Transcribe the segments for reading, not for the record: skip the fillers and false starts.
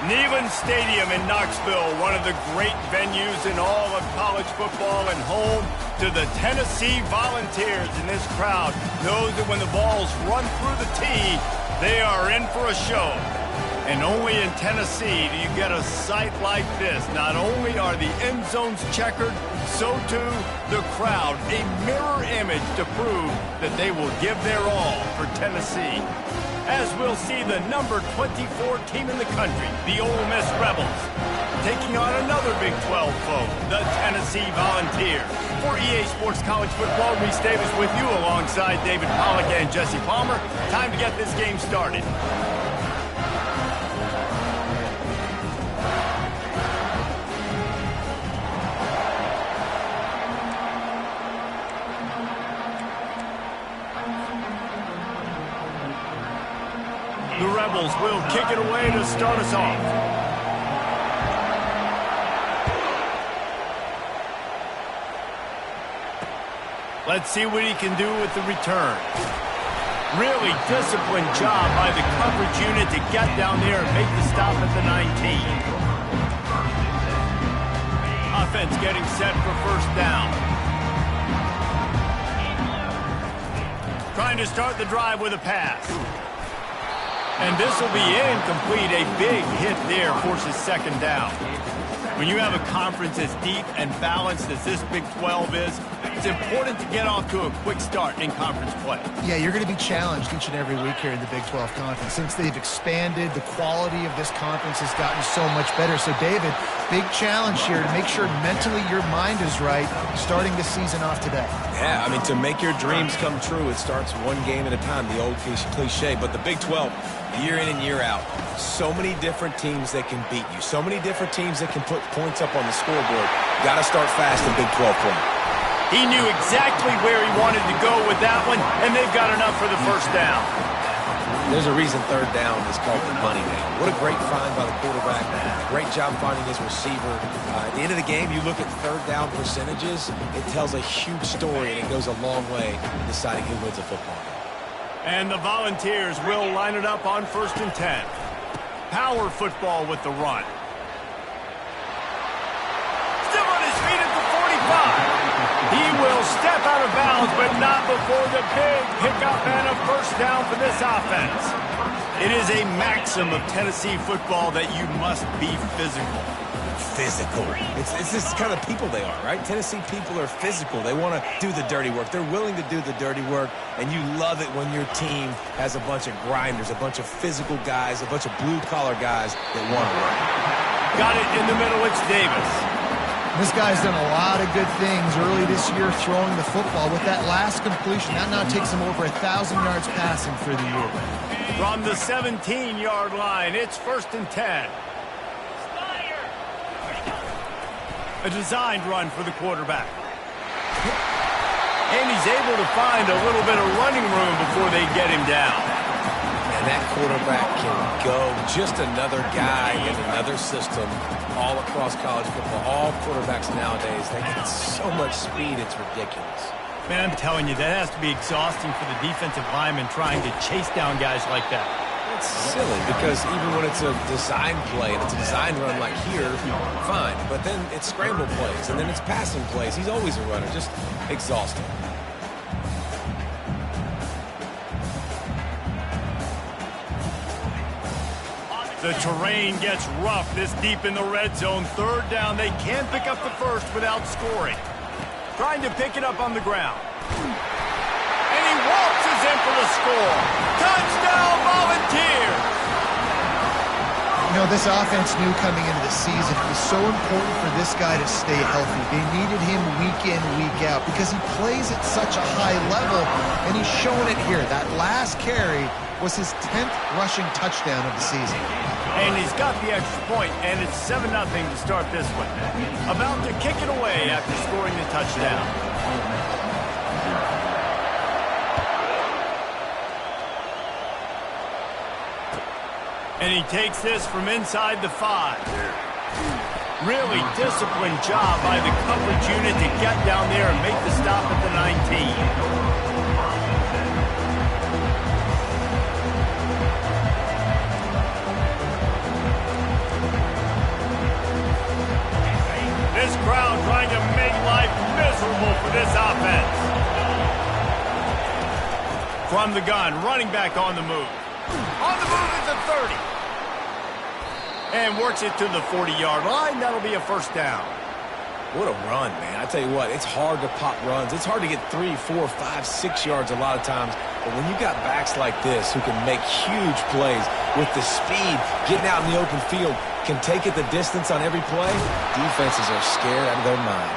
Neyland Stadium in Knoxville, one of the great venues in all of college football and home to the Tennessee Volunteers. And this crowd knows that when the balls run through the tee, they are in for a show. And only in Tennessee do you get a sight like this. Not only are the end zones checkered, so too the crowd, a mirror image to prove that they will give their all for Tennessee. As we'll see the number 24 team in the country, the Ole Miss Rebels, taking on another Big 12 foe, the Tennessee Volunteers. For EA Sports College Football, Reese Davis with you alongside David Pollack and Jesse Palmer. Time to get this game started. The Rebels will kick it away to start us off. Let's see what he can do with the return. Really disciplined job by the coverage unit to get down there and make the stop at the 19. Offense getting set for first down. Trying to start the drive with a pass. And this will be incomplete. A big hit there forces second down. When you have a conference as deep and balanced as this Big 12 is, it's important to get off to a quick start in conference play. Yeah, you're going to be challenged each and every week here in the Big 12 Conference. Since they've expanded, the quality of this conference has gotten so much better. So, David, big challenge here to make sure mentally your mind is right starting this season off today. Yeah, I mean, to make your dreams come true, it starts one game at a time, the old cliche. But the Big 12, year in and year out, so many different teams that can beat you, so many different teams that can put points up on the scoreboard. Got to start fast in Big 12 play. He knew exactly where he wanted to go with that one, and they've got enough for the first down. There's a reason third down is called the money down. What a great find by the quarterback. Great job finding his receiver. At the end of the game, you look at third down percentages, it tells a huge story, and it goes a long way in deciding who wins a football game. And the Volunteers will line it up on 1st and 10. Power football with the run. Still on his feet at the 45. He will step out of bounds, but not before the big pickup and a first down for this offense. It is a maxim of Tennessee football that you must be physical. Physical. It's this kind of people they are, right? Tennessee people are physical. They want to do the dirty work. They're willing to do the dirty work, and you love it when your team has a bunch of grinders, a bunch of physical guys, a bunch of blue-collar guys that want to work. Got it in the middle. It's Davis. This guy's done a lot of good things early this year throwing the football. With that last completion, that now takes him over 1,000 yards passing for the year. From the 17-yard line, it's 1st and 10. A designed run for the quarterback. And he's able to find a little bit of running room before they get him down. And that quarterback can go. Just another guy in another system all across college football. All quarterbacks nowadays, they get so much speed, it's ridiculous. Man, I'm telling you, that has to be exhausting for the defensive lineman trying to chase down guys like that. It's silly because even when it's a design play and it's a design run like here, fine. But then it's scramble plays and then it's passing plays. He's always a runner, just exhausting. The terrain gets rough this deep in the red zone. Third down, they can pick up the first without scoring. Trying to pick it up on the ground. And he waltzes in for the score. Touchdown, Volunteers! You know, this offense knew coming into the season it was so important for this guy to stay healthy. They needed him week in, week out because he plays at such a high level, and he's shown it here. That last carry was his 10th rushing touchdown of the season. And he's got the extra point, and it's 7-0 to start this one. About to kick it away after scoring the touchdown. And he takes this from inside the 5. Really disciplined job by the coverage unit to get down there and make the stop at the 19. This crowd trying to make life miserable for this offense. From the gun, running back on the move. On the move at the 30. And works it to the 40-yard line. That'll be a first down. What a run, man. I tell you what, it's hard to pop runs. It's hard to get 3, 4, 5, 6 yards a lot of times. But when you got backs like this who can make huge plays with the speed, getting out in the open field, can take it the distance on every play, defenses are scared out of their mind.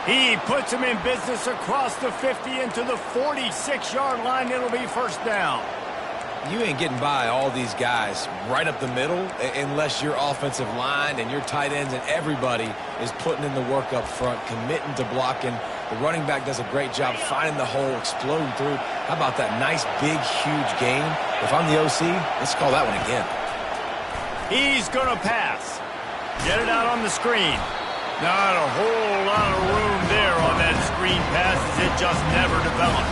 He puts him in business across the 50 into the 46-yard line. It'll be first down. You ain't getting by all these guys right up the middle unless your offensive line and your tight ends and everybody is putting in the work up front, committing to blocking. The running back does a great job finding the hole, exploding through. How about that nice, big, huge gain? If I'm the OC, let's call that one again. He's going to pass. Get it out on the screen. Not a whole lot of room there on that screen pass as it just never developed.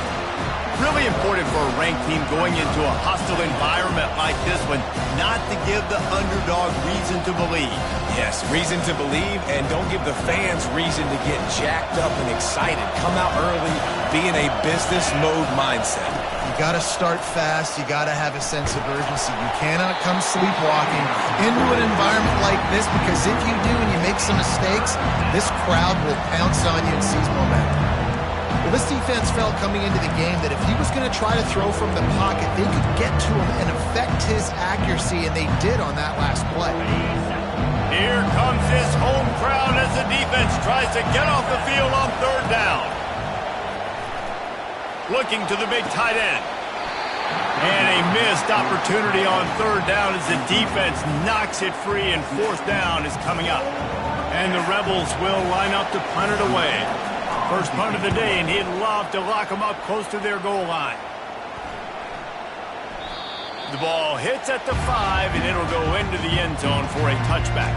Really important for a ranked team going into a hostile environment like this one not to give the underdog reason to believe. Yes, reason to believe, and don't give the fans reason to get jacked up and excited. Come out early, be in a business mode mindset. You got to start fast. You got to have a sense of urgency. You cannot come sleepwalking into an environment like this, because if you do and you make some mistakes, this crowd will pounce on you and seize momentum. Well, this defense felt coming into the game that if he was going to try to throw from the pocket, they could get to him and affect his accuracy, and they did on that last play. Here comes this home crowd as the defense tries to get off the field on third down. Looking to the big tight end. And a missed opportunity on third down as the defense knocks it free, and fourth down is coming up. And the Rebels will line up to punt it away. First punt of the day, and he'd love to lock them up close to their goal line. The ball hits at the 5, and it'll go into the end zone for a touchback.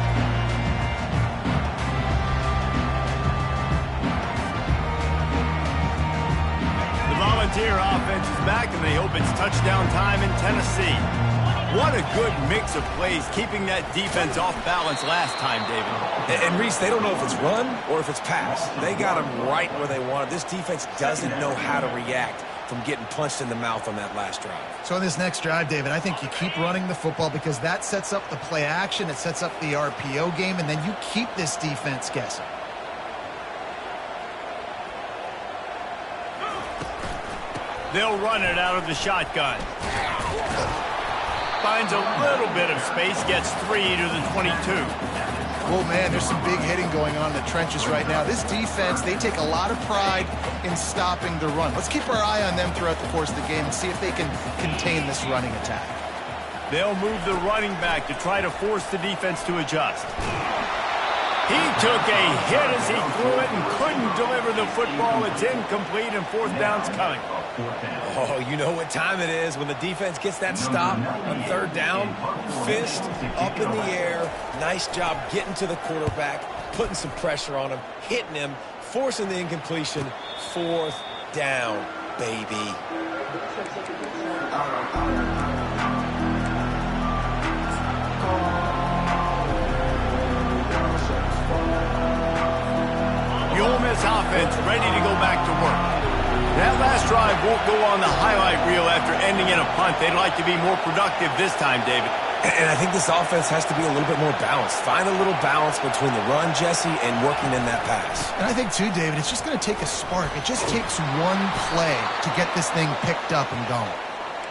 The Volunteer offense is back, and they hope it's touchdown time in Tennessee. What a good mix of plays, keeping that defense off balance last time, David. And Reese, they don't know if it's run or if it's pass. They got them right where they want it. This defense doesn't know how to react from getting punched in the mouth on that last drive. So on this next drive, David, I think you keep running the football, because that sets up the play action, it sets up the RPO game, and then you keep this defense guessing. They'll run it out of the shotgun. Finds a little bit of space, gets 3 to the 22. Well, man, there's some big hitting going on in the trenches right now. This defense, they take a lot of pride in stopping the run. Let's keep our eye on them throughout the course of the game and see if they can contain this running attack. They'll move the running back to try to force the defense to adjust. He took a hit as he threw it and couldn't deliver the football. It's incomplete, and fourth down's coming. Oh, you know what time it is when the defense gets that stop on third down. Fist up in the air. Nice job getting to the quarterback, putting some pressure on him, hitting him, forcing the incompletion. Fourth down, baby. The Ole Miss offense ready to go back to work. That last drive won't go on the highlight reel after ending in a punt. They'd like to be more productive this time, David. And I think this offense has to be a little bit more balanced. Find a little balance between the run, Jesse, and working in that pass. And I think, too, David, it's just going to take a spark. It just takes one play to get this thing picked up and going.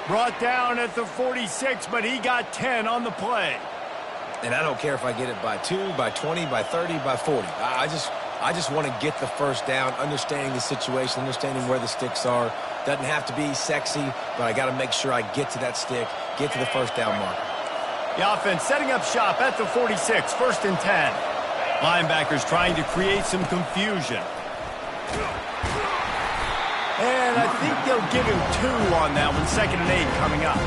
Brought down at the 46, but he got 10 on the play. And I don't care if I get it by 2, by 20, by 30, by 40. I just want to get the first down, understanding the situation, understanding where the sticks are. Doesn't have to be sexy, but I got to make sure I get to that stick, get to the first down mark. The offense setting up shop at the 46, first and 10. Linebackers trying to create some confusion. And I think they'll give him 2 on that one, second and 8 coming up.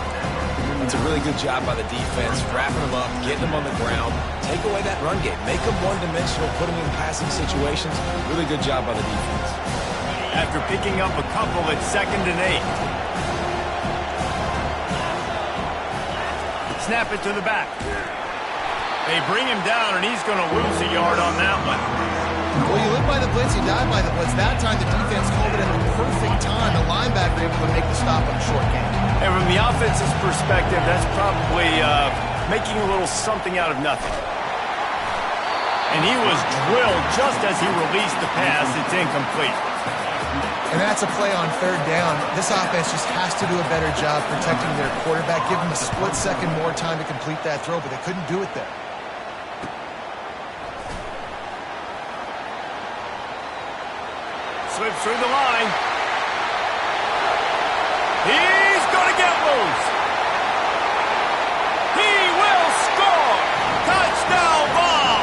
It's a really good job by the defense, wrapping them up, getting them on the ground. Take away that run game. Make them one-dimensional, put them in passing situations. Really good job by the defense. After picking up a couple, it's second and 8. Snap it to the back. They bring him down, and he's going to lose a yard on that one. Well, you live by the blitz, you die by the blitz. That time, the defense called it at the perfect time. The linebacker able to make the stop on a short game. And from the offense's perspective, that's probably making a little something out of nothing. And he was drilled just as he released the pass. It's incomplete. And that's a play on third down. This offense just has to do a better job protecting their quarterback. Give him a split second more time to complete that throw, but they couldn't do it there. Slips through the line. He's going to get loose. He will score. Touchdown ball.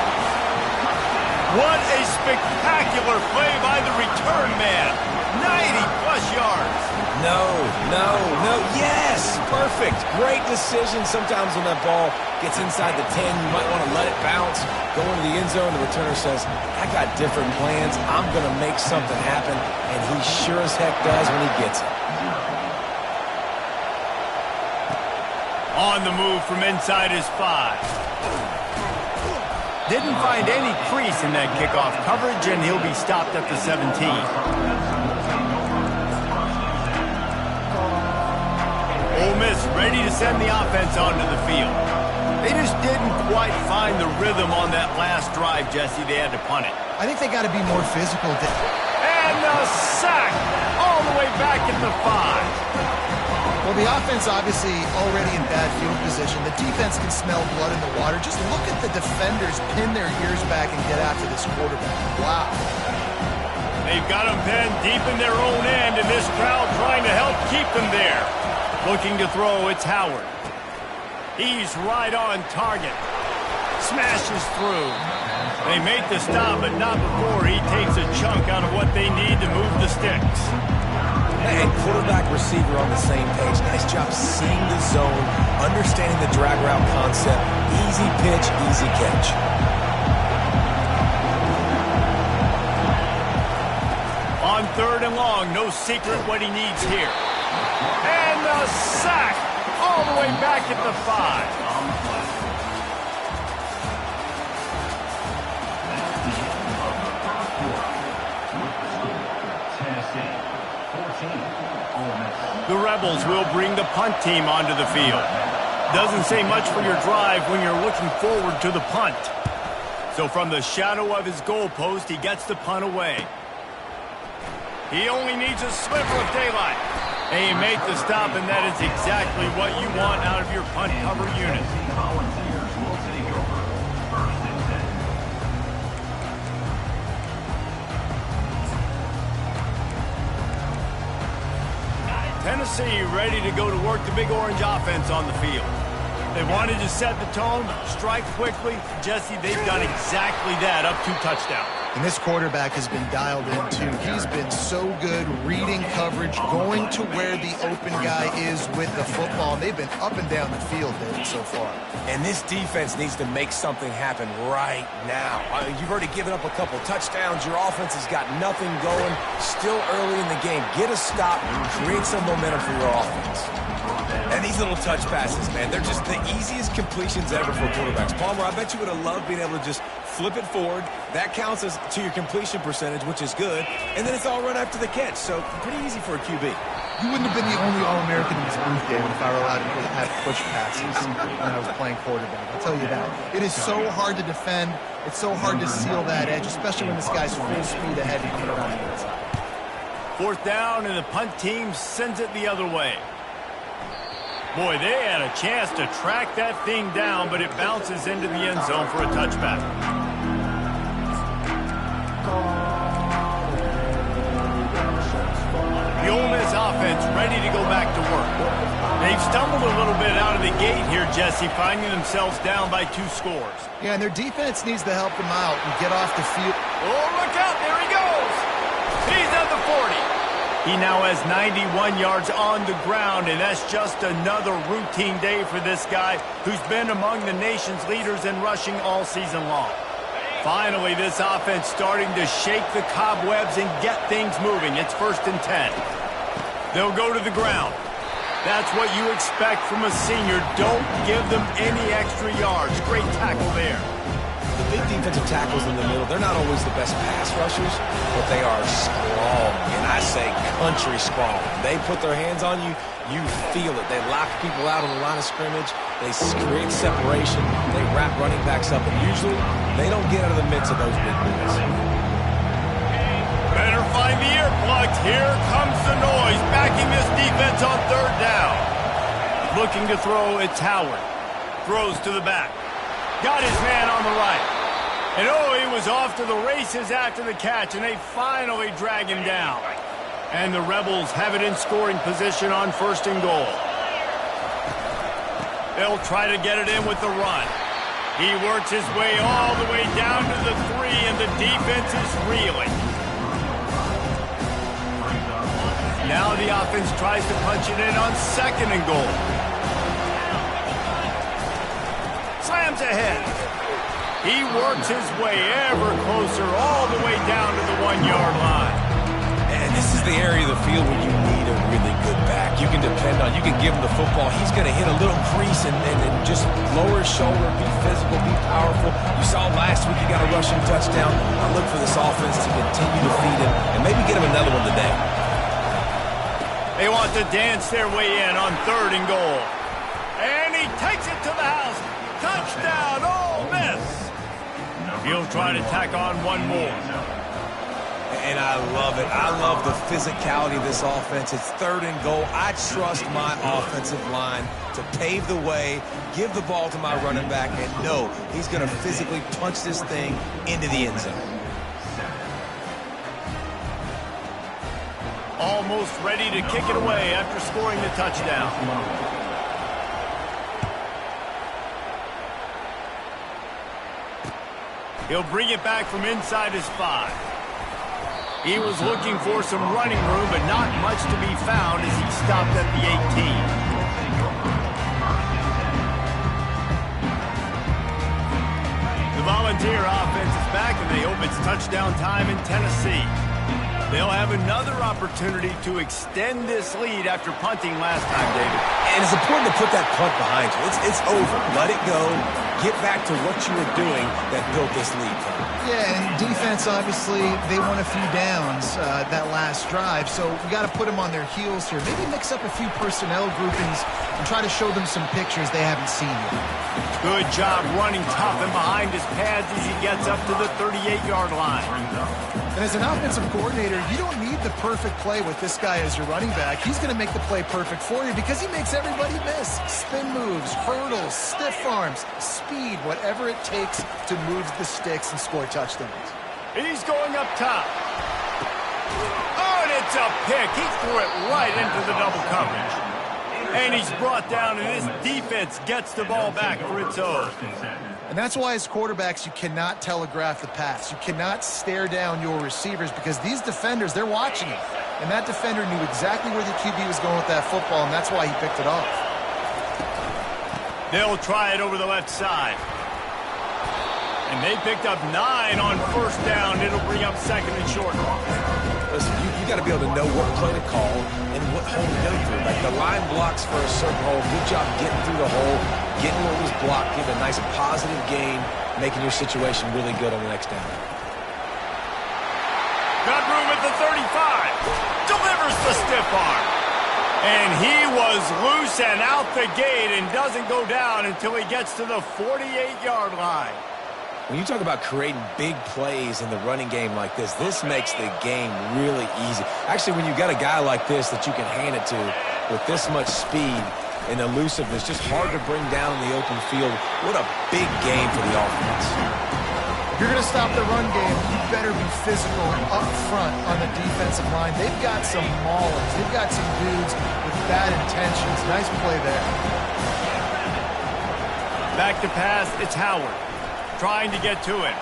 What a spectacular play by the return man. 90-plus yards. No. Yes, perfect. Great decision. Sometimes when that ball gets inside the 10, you might want to let it bounce, go into the end zone. The returner says, I got different plans. I'm going to make something happen, and he sure as heck does when he gets it. On the move from inside his 5. Didn't find any crease in that kickoff coverage, and he'll be stopped at the 17. Ole Miss ready to send the offense onto the field. They just didn't quite find the rhythm on that last drive, Jesse. They had to punt it. I think they got to be more physical. And a sack all the way back at the 5. Well, the offense obviously already in bad field position. The defense can smell blood in the water. Just look at the defenders pin their ears back and get after this quarterback. Wow. They've got them pinned deep in their own end, and this crowd trying to help keep them there. Looking to throw, it's Howard. He's right on target. Smashes through. They make the stop, but not before he takes a chunk out of what they need to move the sticks. And quarterback receiver on the same page. Nice job seeing the zone, understanding the drag route concept. Easy pitch, easy catch. On third and long, no secret what he needs here. And a sack all the way back at the 5. The Rebels will bring the punt team onto the field. Doesn't say much for your drive when you're looking forward to the punt. So from the shadow of his goalpost, he gets the punt away. He only needs a sliver of daylight. And you make the stop, and that is exactly what you want out of your punt cover unit. Tennessee ready to go to work the Big Orange offense on the field. They wanted to set the tone, strike quickly. Jesse, they've done exactly that, up 2 touchdowns. And this quarterback has been dialed in, too. He's been so good reading coverage, going to where the open guy is with the football. And they've been up and down the field, David, so far. And this defense needs to make something happen right now. You've already given up a couple touchdowns. Your offense has got nothing going. Still early in the game. Get a stop. Create some momentum for your offense. And these little touch passes, man, they're just the easiest completions ever for quarterbacks. Palmer, I bet you would have loved being able to just flip it forward. That counts as to your completion percentage, which is good. And then it's all run after the catch, so pretty easy for a QB. You wouldn't have been the only All-American in this booth, David, if I were allowed to have push passes when I was playing quarterback. I'll tell you that. It is so hard to defend. It's so hard to seal that edge, especially when this guy's full speed ahead and coming around the inside. 4th down, and the punt team sends it the other way. Boy, they had a chance to track that thing down, but it bounces into the end zone for a touchback. The Ole Miss offense ready to go back to work. They've stumbled a little bit out of the gate here, Jesse, finding themselves down by 2 scores. Yeah, and their defense needs to help them out and get off the field. Oh, look out, there he goes. He's at the 40. He now has 91 yards on the ground, and that's just another routine day for this guy who's been among the nation's leaders in rushing all season long. Finally, this offense starting to shake the cobwebs and get things moving. It's 1st and 10. They'll go to the ground. That's what you expect from a senior. Don't give them any extra yards. Great tackle there. The big defensive tackles in the middle, they're not always the best pass rushers, but they are strong, and I say country strong. They put their hands on you, you feel it. They lock people out on the line of scrimmage. They create separation. They wrap running backs up, and usually they don't get out of the midst of those big boys. Better find the earplugs. Here comes the noise, backing this defense on third down. Looking to throw, it's Howard. Throws to the back. Got his man on the right. And oh, he was off to the races after the catch, and they finally drag him down. And the Rebels have it in scoring position on 1st and goal. They'll try to get it in with the run. He works his way all the way down to the 3, and the defense is reeling. Now the offense tries to punch it in on 2nd and goal. Slams ahead. He works his way ever closer all the way down to the 1-yard line. And this is the area of the field where you need a really good back. You can depend on, you can give him the football. He's going to hit a little crease and just lower his shoulder, be physical, be powerful. You saw last week he got a rushing touchdown. I look for this offense to continue to feed him and maybe get him another one today. They want to dance their way in on 3rd and goal. And he takes it to the house. Touchdown, Ole Miss. He'll try to tack on one more. And I love it. I love the physicality of this offense. It's 3rd and goal. I trust my offensive line to pave the way, give the ball to my running back, and know he's going to physically punch this thing into the end zone. Almost ready to kick it away after scoring the touchdown. He'll bring it back from inside his 5. He was looking for some running room, but not much to be found as he stopped at the 18. The Volunteer offense is back, and they hope it's touchdown time in Tennessee. They'll have another opportunity to extend this lead after punting last time, David. And it's important to put that punt behind you. It's over. Let it go. Get back to what you were doing that built this lead. Yeah, and defense, obviously, they won a few downs that last drive, so we got to put them on their heels here. Maybe mix up a few personnel groupings and try to show them some pictures they haven't seen yet. Good job running tough and behind his pads as he gets up to the 38-yard line. And as an offensive coordinator, you don't need the perfect play with this guy as your running back. He's going to make the play perfect for you because he makes everybody miss. Spin moves, hurdles, stiff arms, speed, whatever it takes to move the sticks and score touchdowns. He's going up top. Oh, and it's a pick. He threw it right into the double coverage. And he's brought down, and this defense gets the ball back for its own. And that's why as quarterbacks, you cannot telegraph the pass. You cannot stare down your receivers because these defenders, they're watching it. And that defender knew exactly where the QB was going with that football, and that's why he picked it off. They'll try it over the left side. And they picked up 9 on 1st down. It'll bring up 2nd and short. Listen, you got to be able to know what play to call and what hole to go through. Like the line blocks for a certain hole. Good job getting through the hole, getting what was blocked, getting a nice positive gain, making your situation really good on the next down. Got room at the 35. Delivers the stiff arm. And he was loose and out the gate and doesn't go down until he gets to the 48-yard line. When you talk about creating big plays in the running game like this makes the game really easy. Actually, when you've got a guy like this that you can hand it to with this much speed and elusiveness, just hard to bring down in the open field. What a big game for the offense. If you're going to stop the run game, you better be physical up front on the defensive line. They've got some maulers. They've got some dudes with bad intentions. Nice play there. Back to pass, it's Howard. Trying to get to it.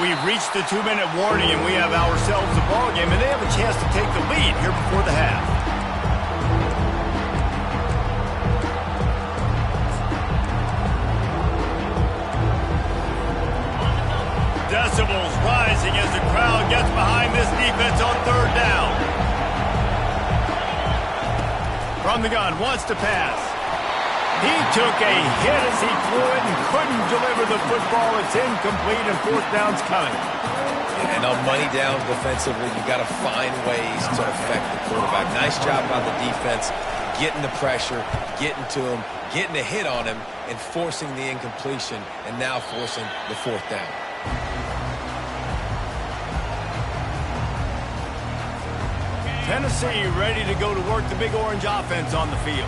We've reached the 2-minute warning, and we have ourselves a ball game, and they have a chance to take the lead here before the half. Decibels rising as the crowd gets behind this defense on 3rd down. the gun, wants to pass. He took a hit as he threw it and couldn't deliver the football. It's incomplete and fourth down's coming. And on money downs defensively, you got to find ways to affect the quarterback. Nice job by the defense, getting the pressure, getting to him, getting a hit on him, and forcing the incompletion, and now forcing the fourth down. Tennessee ready to go to work the Big Orange offense on the field.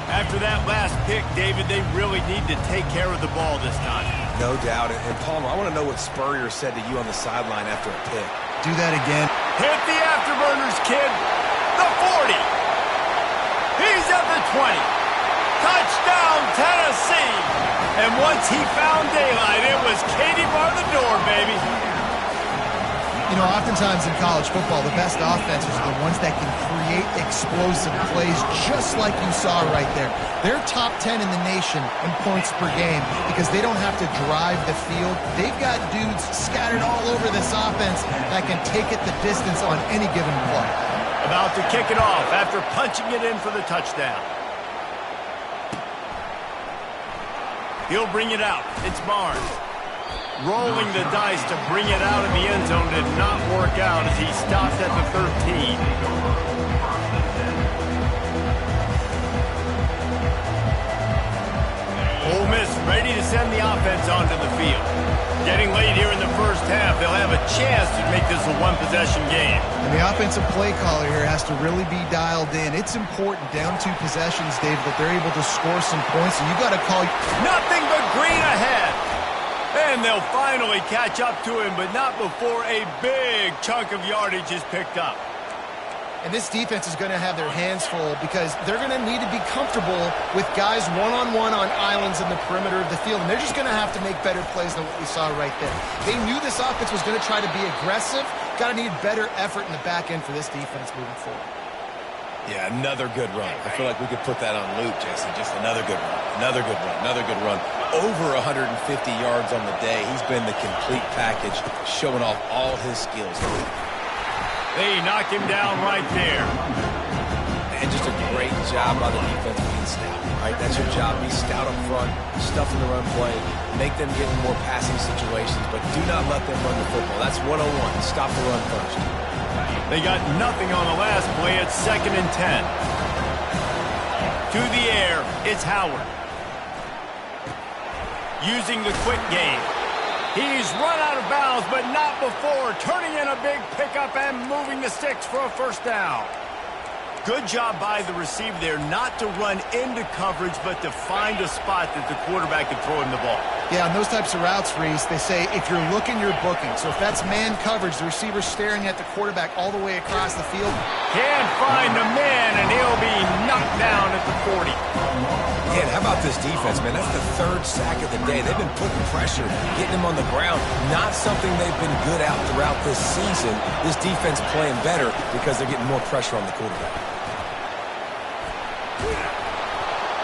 After that last pick, David, they really need to take care of the ball this time. No doubt. And Palmer, I want to know what Spurrier said to you on the sideline after a pick. Do that again. Hit the afterburners, kid. The 40. He's at the 20. Touchdown, Tennessee. And once he found daylight, it was Katie bar the door, baby. You know, oftentimes in college football, the best offenses are the ones that can create explosive plays just like you saw right there. They're top 10 in the nation in points per game because they don't have to drive the field. They've got dudes scattered all over this offense that can take it the distance on any given play. About to kick it off after punching it in for the touchdown. He'll bring it out. It's Barnes. Rolling the dice to bring it out of the end zone did not work out as he stopped at the 13. Ole Miss ready to send the offense onto the field. Getting late here in the first half, they'll have a chance to make this a one-possession game. And the offensive play caller here has to really be dialed in. It's important down 2 possessions, Dave, that they're able to score some points, and you got to call nothing but green ahead. And they'll finally catch up to him, but not before a big chunk of yardage is picked up. And this defense is going to have their hands full because they're going to need to be comfortable with guys one-on-one on islands in the perimeter of the field. And they're just going to have to make better plays than what we saw right there. They knew this offense was going to try to be aggressive. Got to need better effort in the back end for this defense moving forward. Yeah, another good run. I feel like we could put that on loop, Jesse. Just another good run, another good run, another good run. Over 150 yards on the day. He's been the complete package, showing off all his skills. They knock him down right there. And just a great job by the defense being stout, right? That's your job. Be stout up front, stuff in the run play, make them get in more passing situations, but do not let them run the football. That's 101. Stop the run first. They got nothing on the last play. It's 2nd and 10. To the air, it's Howard. Using the quick game. He's run out of bounds, but not before turning in a big pickup and moving the sticks for a first down. Good job by the receiver there not to run into coverage, but to find a spot that the quarterback can throw him the ball. Yeah, on those types of routes, Reese, they say if you're looking, you're booking. So if that's man coverage, the receiver's staring at the quarterback all the way across the field. Can't find the man, and he'll be knocked down at the 40. Yeah, how about this defense, man? That's the 3rd sack of the day. They've been putting pressure, getting them on the ground. Not something they've been good at throughout this season. This defense playing better because they're getting more pressure on the quarterback.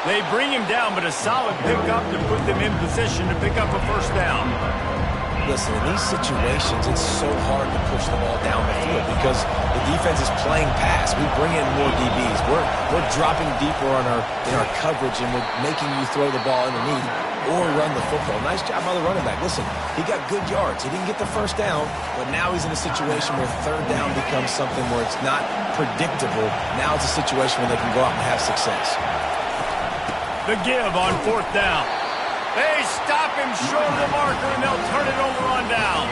They bring him down, but a solid pickup to put them in position to pick up a first down. Listen, in these situations, it's so hard to push the ball down the field because the defense is playing pass. We bring in more DBs. We're dropping deeper in our coverage, and we're making you throw the ball underneath or run the football. Nice job by the running back. Listen, he got good yards. He didn't get the first down, but now he's in a situation where 3rd down becomes something where it's not predictable. Now it's a situation where they can go out and have success. The give on 4th down. They stop him short of the marker, and they'll turn it over on down.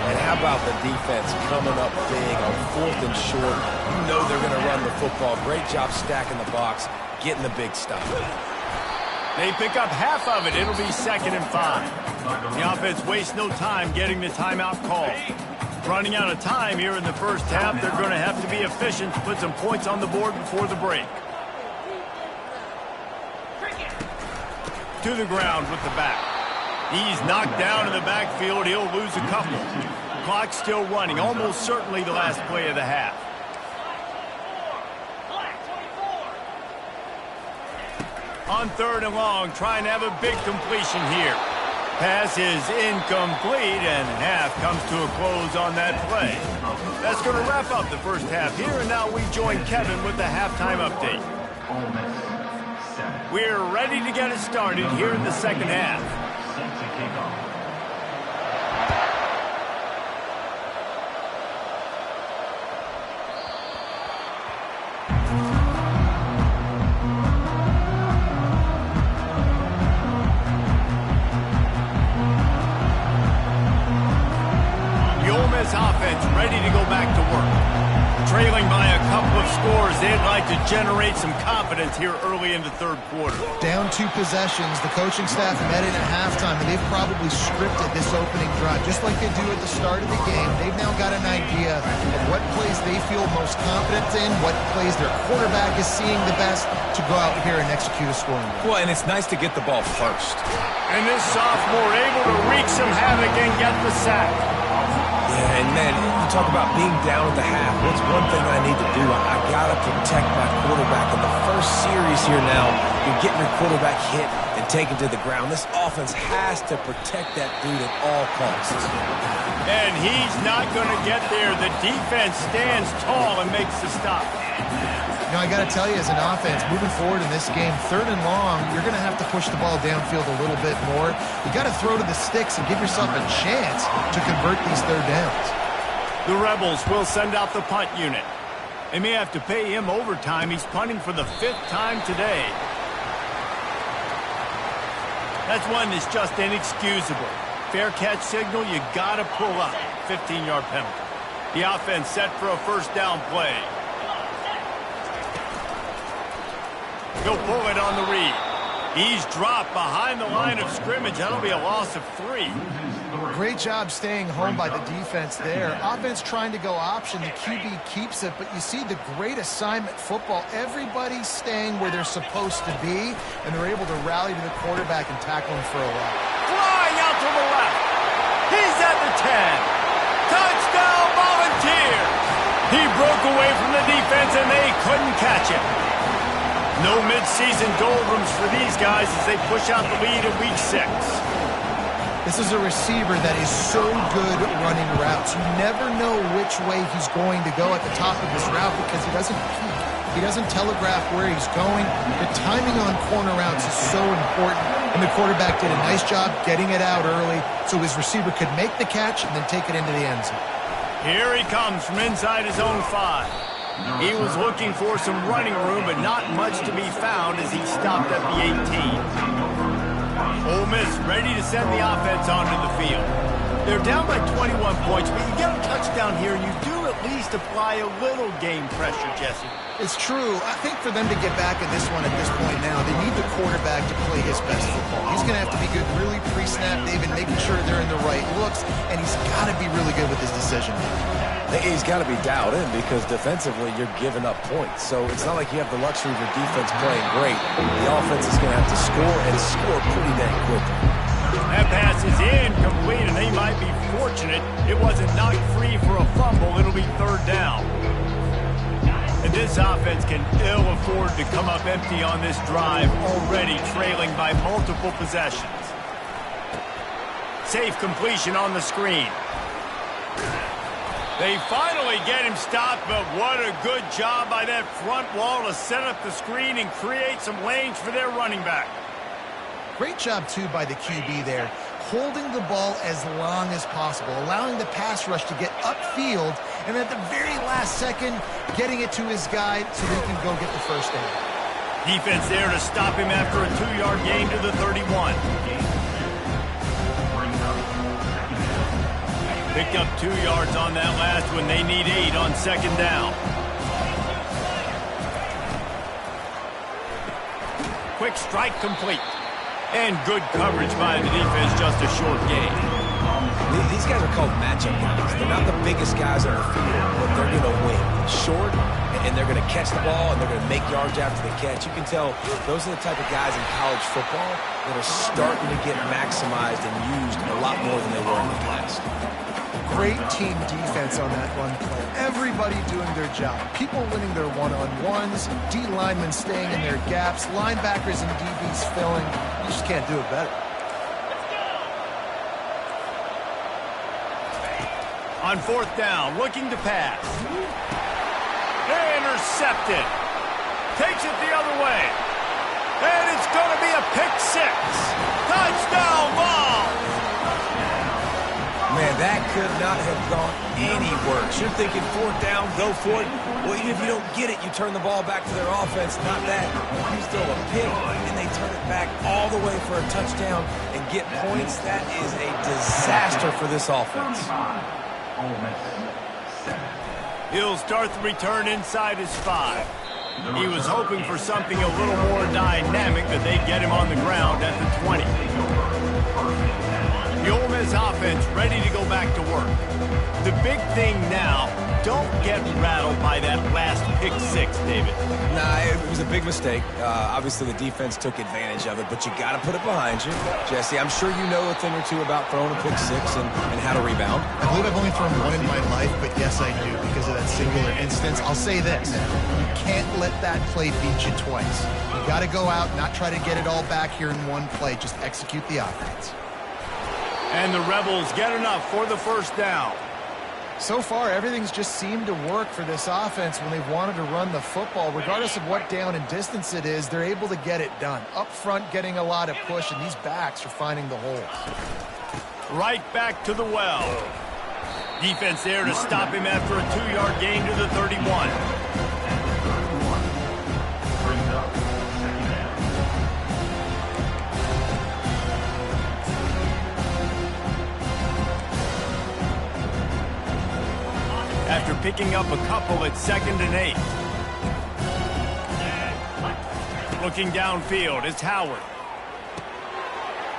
And how about the defense coming up big on 4th and short? You know they're going to run the football. Great job stacking the box, getting the big stop. They pick up half of it. It'll be 2nd and 5. The offense wastes no time getting the timeout call. Running out of time here in the first half, they're going to have to be efficient to put some points on the board before the break. To the ground with the back. He's knocked down in the backfield. He'll lose a couple. Clock still running. Almost certainly the last play of the half. On 3rd and long, trying to have a big completion here. Pass is incomplete, and half comes to a close on that play. That's going to wrap up the first half here, and now we join Kevin with the halftime update. We're ready to get it started here in the second half. Offense ready to go back to work. Trailing by a couple of scores, they'd like to generate some confidence here early in the third quarter. Down 2 possessions, the coaching staff met in at halftime, and they've probably scripted this opening drive, just like they do at the start of the game. They've now got an idea of what plays they feel most confident in, what plays their quarterback is seeing the best to go out here and execute a scoring drive. Well, and it's nice to get the ball first. And this sophomore able to wreak some havoc and get the sack. Yeah, and man, you talk about being down at the half. What's one thing I need to do? I got to protect my quarterback. In the first series here now, you're getting your quarterback hit and taken to the ground. This offense has to protect that dude at all costs. And he's not going to get there. The defense stands tall and makes the stop. You know, I got to tell you, as an offense, moving forward in this game, 3rd and long, you're going to have to push the ball downfield a little bit more. You got to throw to the sticks and give yourself a chance to convert these 3rd downs. The Rebels will send out the punt unit. They may have to pay him overtime. He's punting for the 5th time today. That's one that's just inexcusable. Fair catch signal, you got to pull up. 15-yard penalty. The offense set for a 1st down play. He'll pull it on the read. He's dropped behind the line of scrimmage. That'll be a loss of 3. Great job staying home by the defense there. Offense trying to go option. The QB keeps it, but you see the great assignment football. Everybody's staying where they're supposed to be, and they're able to rally to the quarterback and tackle him for a while. Flying out to the left. He's at the 10. Touchdown, Volunteers. He broke away from the defense, and they couldn't catch him. No midseason doldrums for these guys as they push out the lead in week 6. This is a receiver that is so good at running routes. You never know which way he's going to go at the top of his route because he doesn't peek. He doesn't telegraph where he's going. The timing on corner routes is so important, and the quarterback did a nice job getting it out early so his receiver could make the catch and then take it into the end zone. Here he comes from inside his own 5. He was looking for some running room, but not much to be found as he stopped at the 18. Ole Miss ready to send the offense onto the field. They're down by 21 points, but you get a touchdown here, and you do at least apply a little game pressure, Jesse. It's true. I think for them to get back in this one at this point now, they need the quarterback to play his best football. He's going to have to be good really pre-snap, David, making sure they're in the right looks, and he's got to be really good with his decision. He's got to be dialed in because defensively you're giving up points. So it's not like you have the luxury of your defense playing great. The offense is going to have to score and score pretty dang quickly. That pass is incomplete, and they might be fortunate it wasn't knocked free for a fumble. It'll be 3rd down. And this offense can ill afford to come up empty on this drive, already trailing by multiple possessions. Safe completion on the screen. They finally get him stopped, but what a good job by that front wall to set up the screen and create some lanes for their running back. Great job, too, by the QB there, holding the ball as long as possible, allowing the pass rush to get upfield, and at the very last second, getting it to his guy so he can go get the 1st down. Defense there to stop him after a 2-yard gain to the 31. Picked up 2 yards on that last one. They need 8 on 2nd down. Quick strike complete. And good coverage by the defense, just a short gain. These guys are called matchup guys. They're not the biggest guys on the field, but they're going to win. Short, and they're going to catch the ball, and they're going to make yards after the catch. You can tell those are the type of guys in college football that are starting to get maximized and used a lot more than they were in the past. Great team defense on that run play. Everybody doing their job. People winning their one-on-ones, D linemen staying in their gaps, linebackers and DBs filling. You just can't do it better. On 4th down, looking to pass. Intercepted. Takes it the other way. And it's going to be a pick six. Touchdown ball. Man, that could not have gone any worse. You're thinking fourth down, go for it. Well, even if you don't get it, you turn the ball back to their offense. Not that. You throw a pick, and they turn it back all the way for a touchdown and get points. That is a disaster for this offense. He'll start the return inside his 5. He was hoping for something a little more dynamic, that they'd get him on the ground at the 20. The Ole Miss offense ready to go back to work. The big thing now, don't get rattled by that last pick six, David. Nah, it was a big mistake. Obviously, the defense took advantage of it, but you got to put it behind you. Jesse, I'm sure you know a thing or two about throwing a pick six and how to rebound. I believe I've only thrown one in my life, but yes, I do, because of that singular instance. I'll say this. You can't let that play beat you twice. You got to go out, not try to get it all back here in one play. Just execute the offense. And the Rebels get enough for the first down. So far, everything's just seemed to work for this offense when they've wanted to run the football. Regardless of what down and distance it is, they're able to get it done. Up front, getting a lot of push, and these backs are finding the holes. Right back to the well. Defense there to stop him after a 2-yard gain to the 31. After picking up a couple at 2nd and 8. Looking downfield, it's Howard.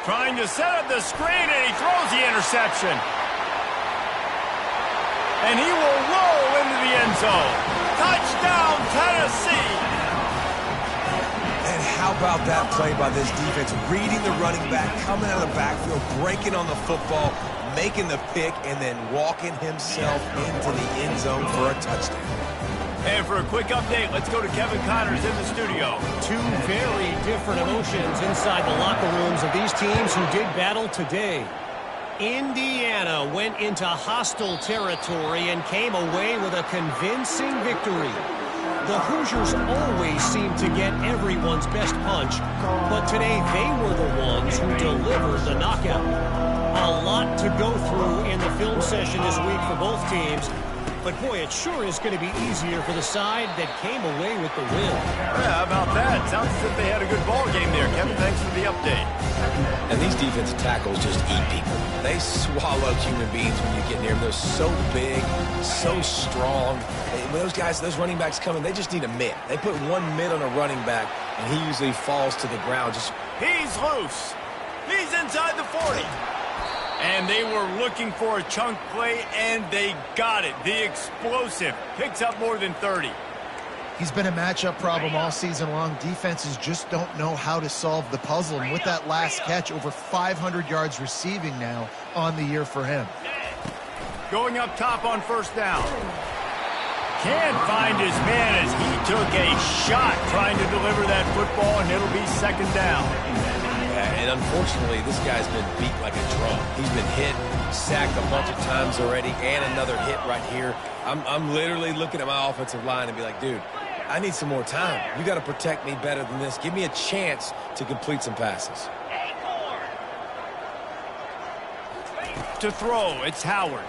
Trying to set up the screen, and he throws the interception. And he will roll into the end zone. Touchdown, Tennessee! And how about that play by this defense? Reading the running back, coming out of the backfield, breaking on the football, making the pick, and then walking himself into the end zone for a touchdown. And for a quick update, let's go to Kevin Connors in the studio. Two very different emotions inside the locker rooms of these teams who did battle today. Indiana went into hostile territory and came away with a convincing victory. The Hoosiers always seem to get everyone's best punch, but today they were the ones who delivered the knockout. A lot to go through in the film session this week for both teams. But, boy, it sure is going to be easier for the side that came away with the win. Yeah, how about that? Sounds as if they had a good ball game there. Kevin, thanks for the update. And these defensive tackles just eat people. They swallow human beings when you get near them. They're so big, so strong. When those guys, those running backs come in, they just need a mid. They put one mid on a running back, and he usually falls to the ground. He's loose. He's inside the 40. And they were looking for a chunk play, and they got it. The explosive picks up more than 30. He's been a matchup problem all season long. Defenses just don't know how to solve the puzzle. And with that last catch, over 500 yards receiving now on the year for him. Going up top on first down. Can't find his man as he took a shot trying to deliver that football, and it'll be 2nd down. And unfortunately, this guy's been beat like a drum. He's been hit, sacked a bunch of times already, and another hit right here. I'm literally looking at my offensive line and be like, dude, I need some more time. You got to protect me better than this. Give me a chance to complete some passes. To throw, it's Howard.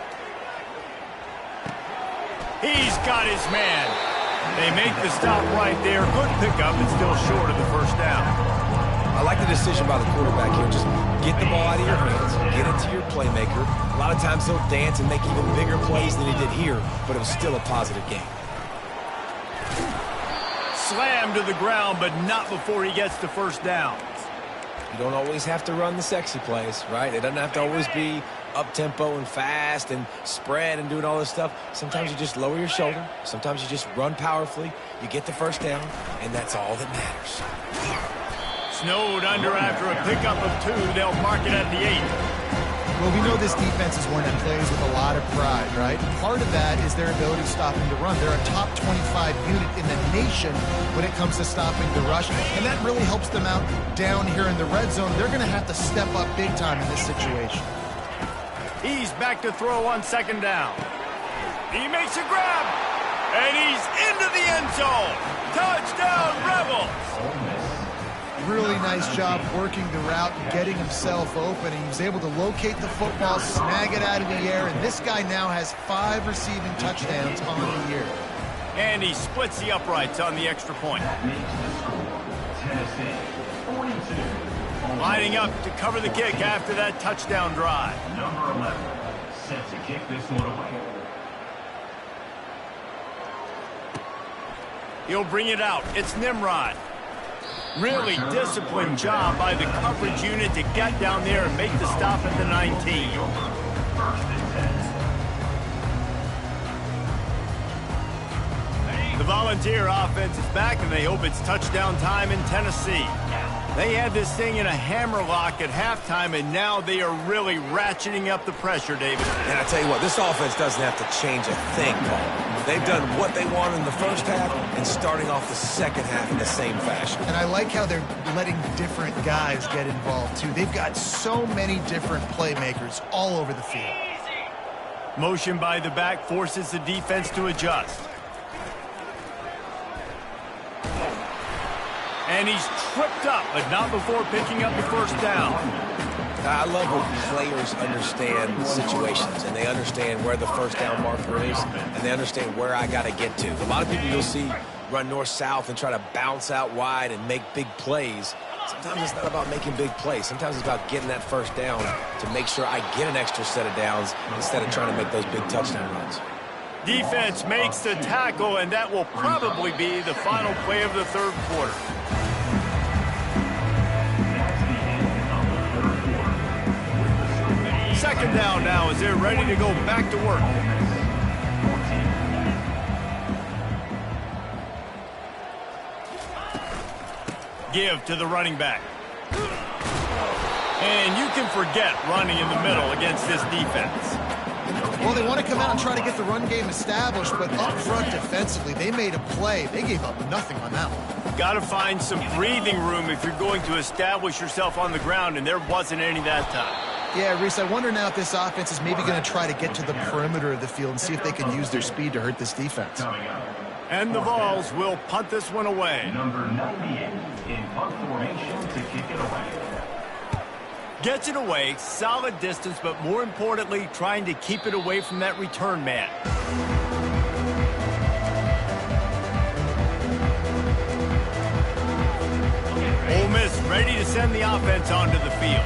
He's got his man. They make the stop right there. Good pickup, but still short of the first down. I like the decision by the quarterback here. Just get the ball out of your hands, get it to your playmaker. A lot of times he'll dance and make even bigger plays than he did here, but it was still a positive game. Slammed to the ground, but not before he gets the first down. You don't always have to run the sexy plays, right? It doesn't have to always be up-tempo and fast and spread and doing all this stuff. Sometimes you just lower your shoulder. Sometimes you just run powerfully. You get the first down, and that's all that matters. Snowed under after a pickup of 2. They'll mark it at the 8. Well, we know this defense is one that plays with a lot of pride, right? Part of that is their ability to stop the run. They're a top 25 unit in the nation when it comes to stopping the rush, and that really helps them out down here in the red zone. They're going to have to step up big time in this situation. He's back to throw on 2nd down. He makes a grab, And he's into the end zone. Touchdown, Rebels. Really nice job working the route and getting himself open. He was able to locate the football, snag it out of the air, and this guy now has 5 receiving touchdowns on the year. And he splits the uprights on the extra point. Lining up to cover the kick after that touchdown drive. Number 11, set to kick this one away. He'll bring it out. It's Nimrod. Really disciplined job by the coverage unit to get down there and make the stop at the 19. The Volunteer offense is back, and they hope it's touchdown time in Tennessee. They had this thing in a hammerlock at halftime, and now they are really ratcheting up the pressure, David. And I tell you what, this offense doesn't have to change a thing, Paul. They've done what they wanted in the first half and starting off the second half in the same fashion. And I like how they're letting different guys get involved, too. They've got so many different playmakers all over the field. Motion by the back forces the defense to adjust. And he's tripped up, but not before picking up the first down. I love when players understand situations, and they understand where the first down marker is, and they understand where I got to get to. A lot of people you'll see run north-south and try to bounce out wide and make big plays. Sometimes it's not about making big plays. Sometimes it's about getting that first down to make sure I get an extra set of downs instead of trying to make those big touchdown runs. Defense makes the tackle, and that will probably be the final play of the third quarter. Second down now as they're ready to go back to work. Give to the running back. And you can forget running in the middle against this defense. Well, they want to come out and try to get the run game established, but up front defensively, they made a play. They gave up nothing on that one. Got to find some breathing room if you're going to establish yourself on the ground, and there wasn't any that time. Yeah, Reese, I wonder now if this offense is maybe going to try to get to the perimeter of the field and see if they can use their speed to hurt this defense. And the Vols will punt this one away. Number 98 in punt formation to kick it away. Gets it away, solid distance, but more importantly, trying to keep it away from that return man. Ole Miss ready to send the offense onto the field.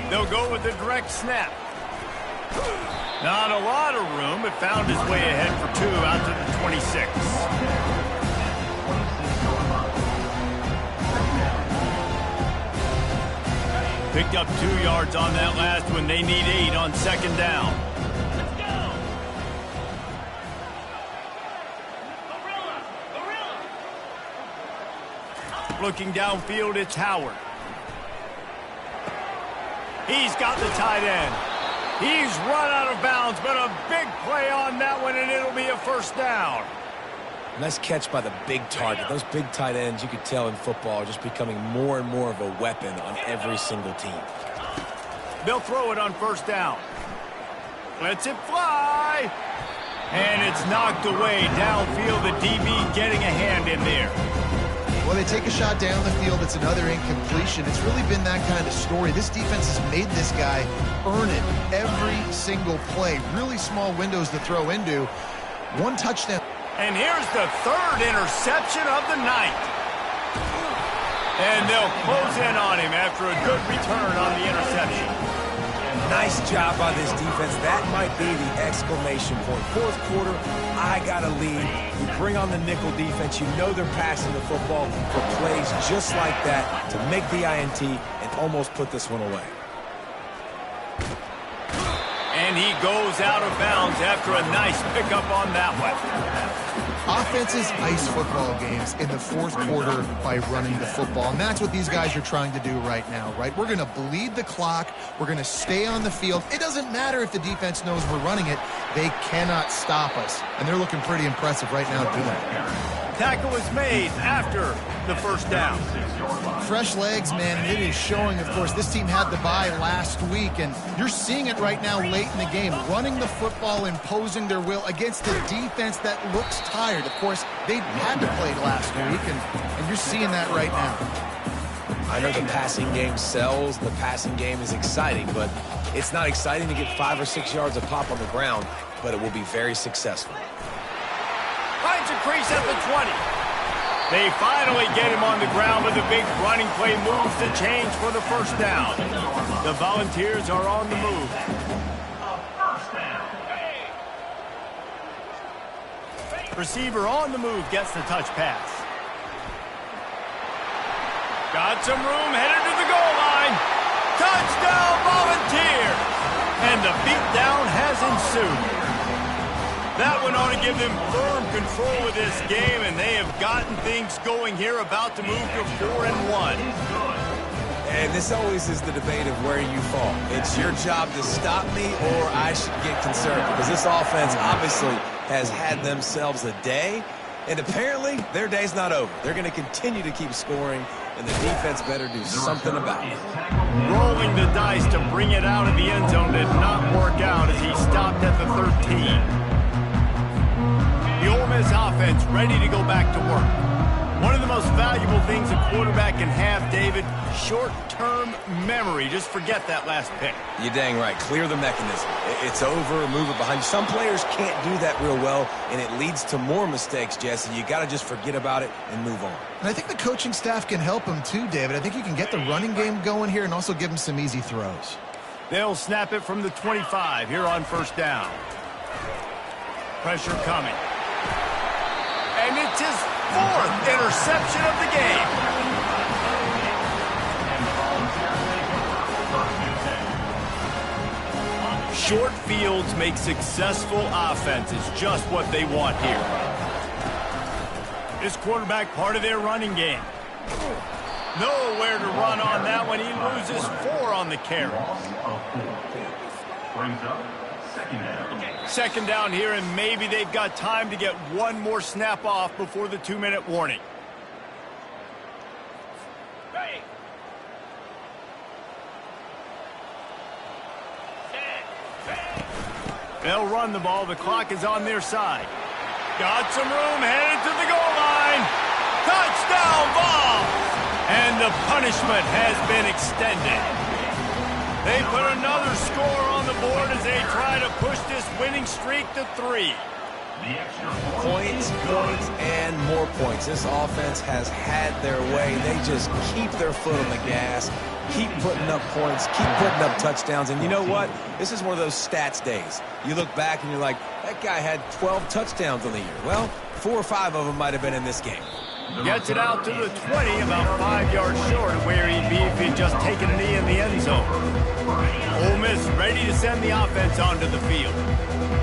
They'll go with the direct snap. Not a lot of room, but found his way ahead for 2 out to the 26. Picked up 2 yards on that last one. They need 8 on second down. Let's go. Looking downfield, it's Howard. He's got the tight end. He's run out of bounds, but a big play on that one, and it'll be a first down. Nice catch by the big target. Those big tight ends, you could tell in football, are just becoming more and more of a weapon on every single team. They'll throw it on first down. Lets it fly. And it's knocked away downfield. The DB getting a hand in there. Well, they take a shot down the field. It's another incompletion. It's really been that kind of story. This defense has made this guy earn it every single play. Really small windows to throw into. 1 touchdown. And here's the 3rd interception of the night. And they'll close in on him after a good return on the interception. Nice job by this defense. That might be the exclamation point. Fourth quarter, I got a lead. You bring on the nickel defense. You know they're passing the football for plays just like that to make the INT and almost put this one away. And he goes out of bounds after a nice pickup on that one. Offenses ice football games in the fourth quarter by running the football, and that's what these guys are trying to do right now, right? We're going to bleed the clock. We're going to stay on the field. It doesn't matter if the defense knows we're running it. They cannot stop us, and they're looking pretty impressive right now doing it. Tackle was made after the first down. Fresh legs, man, and it is showing, of course. This team had the bye last week, and you're seeing it right now late in the game, running the football, imposing their will against a defense that looks tired. Of course, they had to play last week, and you're seeing that right now. I know the passing game sells, the passing game is exciting, but it's not exciting to get 5 or 6 yards a pop on the ground, but it will be very successful. Finds a crease at the 20. They finally get him on the ground, but the big running play moves the change for the first down. The Volunteers are on the move. Receiver on the move gets the touch pass. Got some room, headed to the goal line. Touchdown, Volunteers! And the beatdown has ensued. That one ought to give them firm control of this game, and they have gotten things going here, about to move to 4-1. And this always is the debate of where you fall. It's your job to stop me, or I should get concerned, because this offense obviously has had themselves a day, and apparently their day's not over. They're going to continue to keep scoring, and the defense better do something about it. Rolling the dice to bring it out of the end zone did not work out as he stopped at the 13. The Ole Miss offense ready to go back to work. One of the most valuable things a quarterback can have, David, short-term memory. Just forget that last pick. You're dang right. Clear the mechanism. It's over, move it behind you. Some players can't do that real well, and it leads to more mistakes, Jesse. You got to just forget about it and move on. And I think the coaching staff can help him too, David. I think you can get the running game going here and also give him some easy throws. They'll snap it from the 25 here on first down. Pressure coming. And it's his 4th interception of the game. Short fields make successful offenses, just what they want here. This quarterback part of their running game. Nowhere to run on that one. He loses 4 on the carry. Brings up second down. Second down here, and maybe they've got time to get one more snap off before the 2-minute warning. They'll run the ball. The clock is on their side. Got some room, headed to the goal line. Touchdown ball! And the punishment has been extended. They put another score on the board as they try to push this winning streak to 3. Points, and more points. This offense has had their way. They just keep their foot on the gas, keep putting up points, keep putting up touchdowns. And you know what? This is one of those stats days. You look back and you're like, that guy had 12 touchdowns on the year. Well, 4 or 5 of them might have been in this game. Gets it out to the 20, about 5 yards short of where he'd be if he'd just taken a knee in the end zone. Ole Miss ready to send the offense onto the field.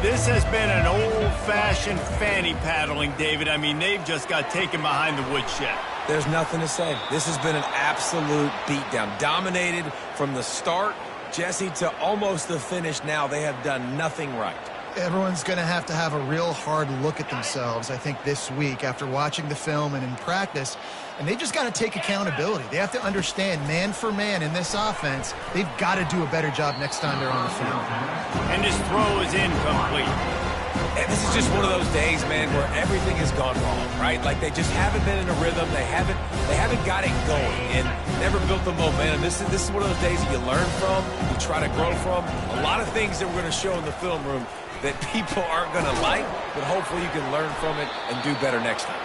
This has been an old-fashioned fanny paddling, David. I mean, they've just got taken behind the woodshed. There's nothing to say. This has been an absolute beatdown. Dominated from the start, Jesse, to almost the finish now. They have done nothing right. Everyone's going to have a real hard look at themselves, I think, this week after watching the film and in practice. And they just got to take accountability. They have to understand, man for man in this offense, they've got to do a better job next time they're on the field. And his throw is incomplete. And this is just one of those days, man, where everything has gone wrong, right? Like they just haven't been in a rhythm. They haven't got it going and never built the momentum. This is one of those days that you learn from, you try to grow from. A lot of things that we're going to show in the film room that people aren't going to like, but hopefully you can learn from it and do better next time.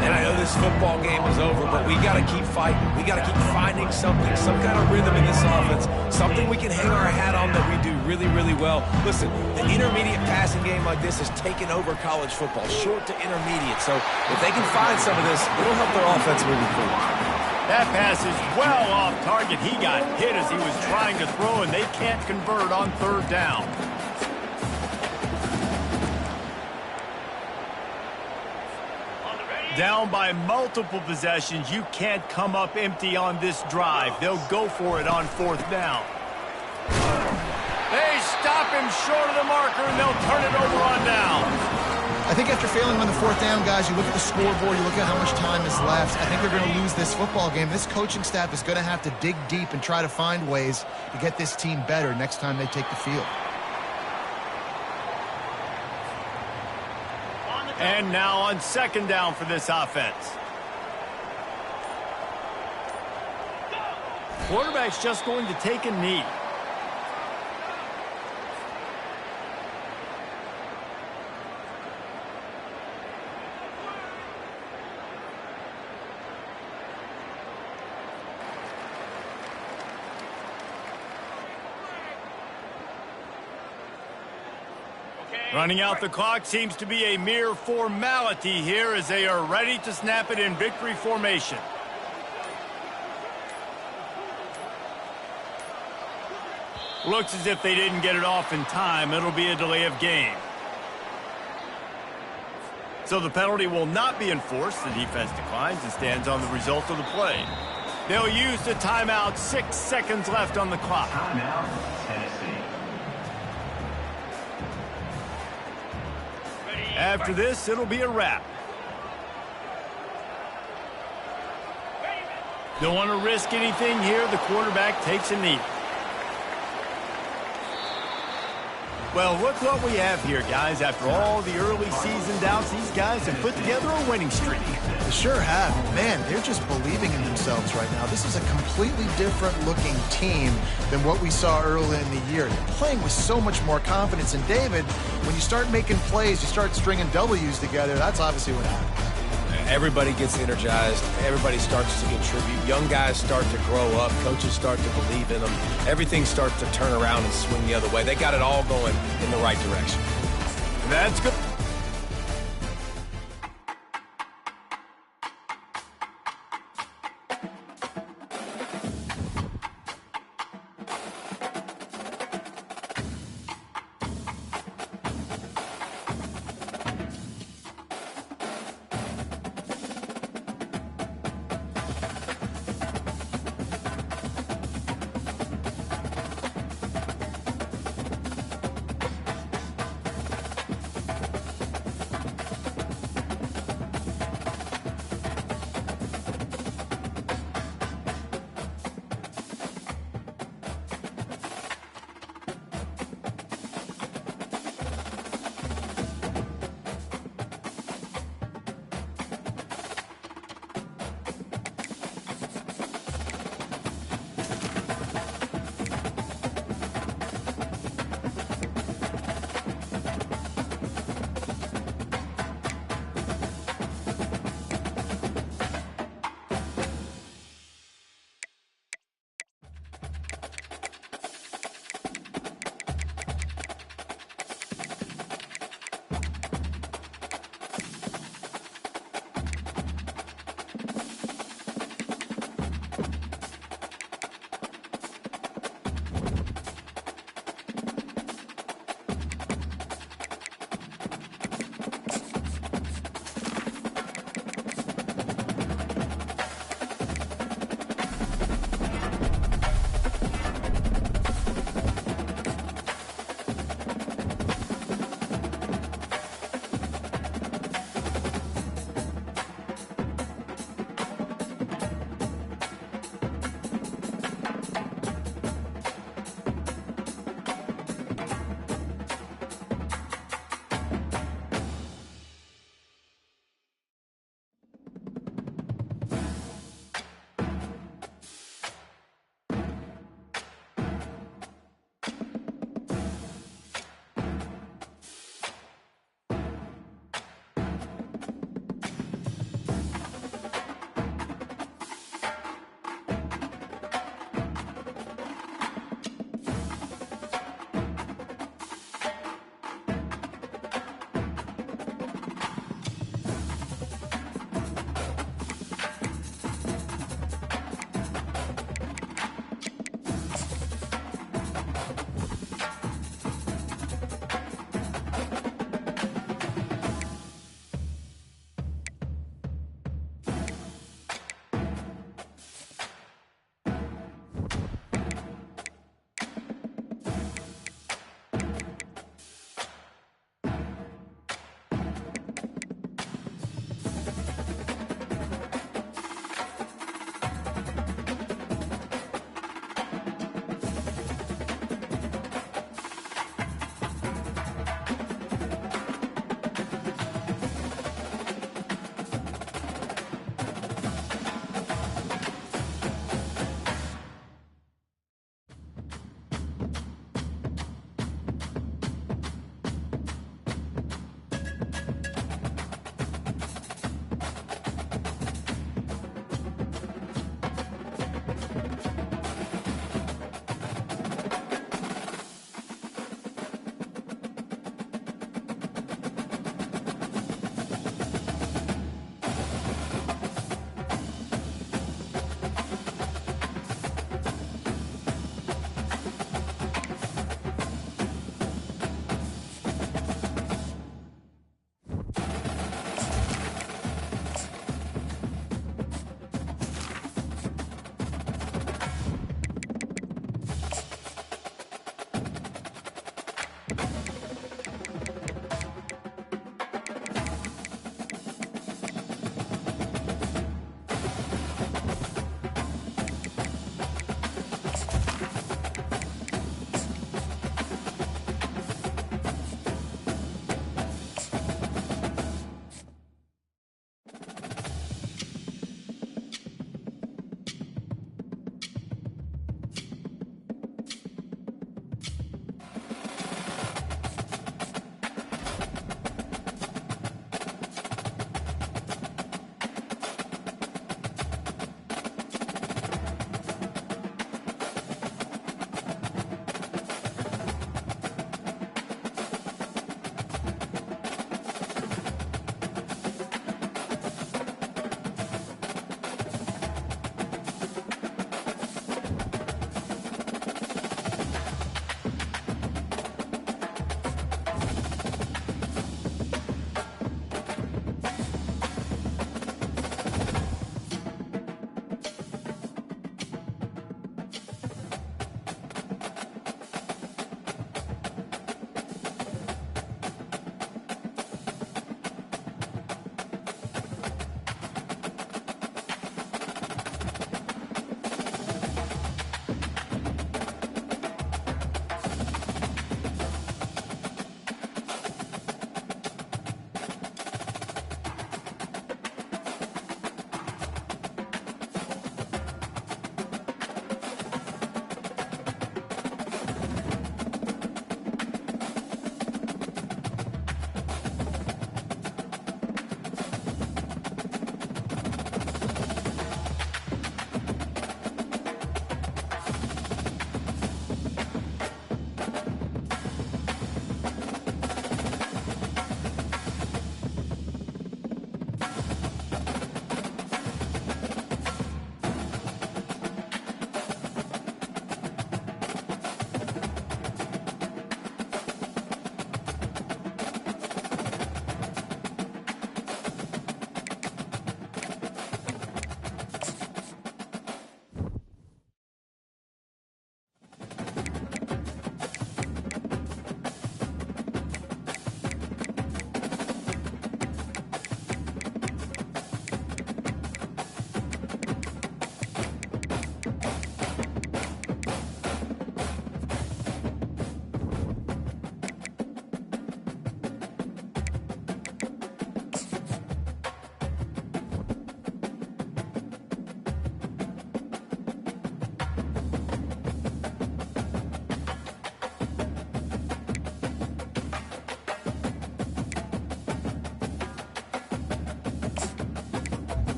And I know this football game is over, but we got to keep fighting. We got to keep finding something, some kind of rhythm in this offense, something we can hang our hat on that we do really, really well. Listen, the intermediate passing game like this has taken over college football, short to intermediate. So if they can find some of this, it'll help their offense moving forward. That pass is well off target. He got hit as he was trying to throw, and they can't convert on 3rd down. Down by multiple possessions, you can't come up empty on this drive. They'll go for it on 4th down. They stop him short of the marker, and they'll turn it over on down. I think after failing on the fourth down, guys, you look at the scoreboard, you look at how much time is left. I think they're going to lose this football game. This coaching staff is going to have to dig deep and try to find ways to get this team better next time they take the field. And now on second down for this offense. Quarterback's just going to take a knee. Running out the clock seems to be a mere formality here as they are ready to snap it in victory formation. Looks as if they didn't get it off in time. It'll be a delay of game. So the penalty will not be enforced. The defense declines and stands on the result of the play. They'll use the timeout. 6 seconds left on the clock. Timeout, Tennessee. After this, it'll be a wrap. Don't want to risk anything here. The quarterback takes a knee. Well, look what we have here, guys. After all the early season doubts, these guys have put together a winning streak. They sure have. Man, they're just believing in themselves right now. This is a completely different looking team than what we saw early in the year. They're playing with so much more confidence. And David, when you start making plays, you start stringing W's together, that's obviously what happened. Everybody gets energized. Everybody starts to contribute. Young guys start to grow up. Coaches start to believe in them. Everything starts to turn around and swing the other way. They got it all going in the right direction. That's good.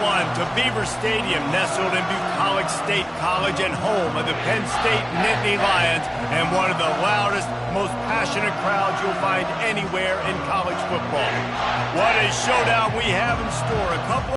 one to Beaver Stadium, nestled in Bucolic State College and home of the Penn State Nittany Lions, and one of the loudest, most passionate crowds you'll find anywhere in college football. What a showdown we have in store. A couple